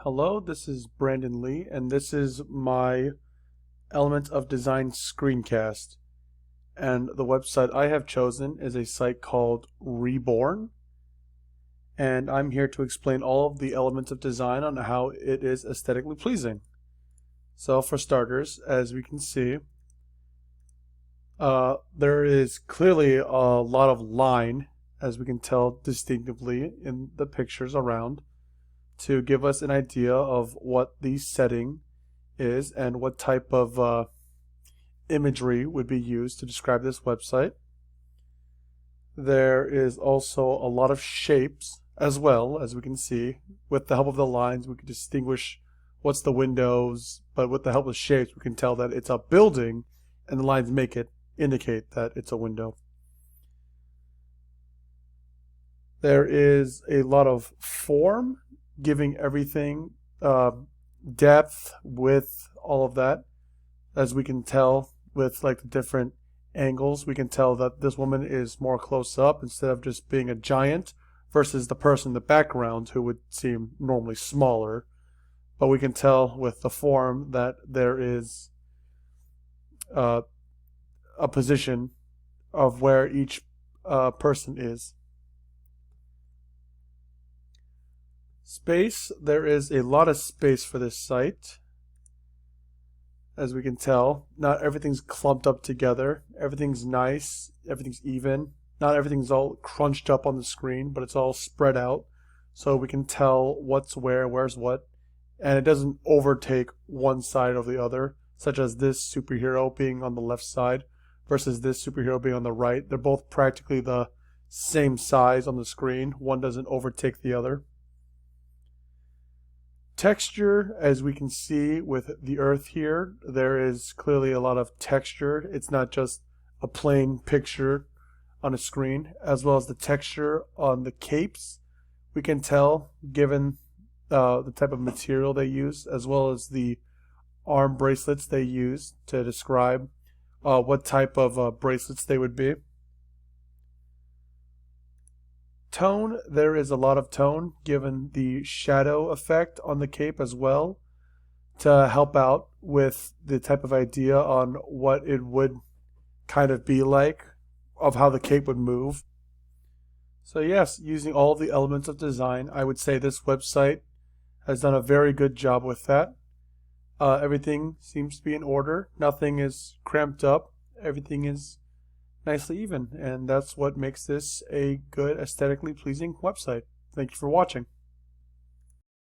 Hello, this is Brandon Lee, and this is my Elements of Design screencast. And the website I have chosen is a site called Reborn, and I'm here to explain all of the elements of design on how it is aesthetically pleasing. So for starters, as we can see, there is clearly a lot of line, as we can tell distinctively in the pictures around, to give us an idea of what the setting is and what type of imagery would be used to describe this website. There is also a lot of shapes as well, as we can see. With the help of the lines, we can distinguish what's the windows, but with the help of shapes, we can tell that it's a building, and the lines make it indicate that it's a window. There is a lot of form, giving everything depth, width, all of that. As we can tell with like the different angles, we can tell that this woman is more close up instead of just being a giant versus the person in the background who would seem normally smaller. But we can tell with the form that there is a position of where each person is. Space, there is a lot of space for this site. As we can tell, not everything's clumped up together. Everything's nice, everything's even. Not everything's all crunched up on the screen, but it's all spread out. So we can tell what's where, where's what. And it doesn't overtake one side or the other, such as this superhero being on the left side versus this superhero being on the right. They're both practically the same size on the screen. One doesn't overtake the other. Texture, as we can see with the earth here, there is clearly a lot of texture. It's not just a plain picture on a screen, as well as the texture on the capes. We can tell, given the type of material they use, as well as the arm bracelets they use to describe what type of bracelets they would be. Tone, there is a lot of tone given the shadow effect on the cape as well to help out with the type of idea on what it would kind of be like of how the cape would move. So yes, using all the elements of design, I would say this website has done a very good job with that. Everything seems to be in order. Nothing is cramped up. Everything is nicely even, and that's what makes this a good aesthetically pleasing website. Thank you for watching.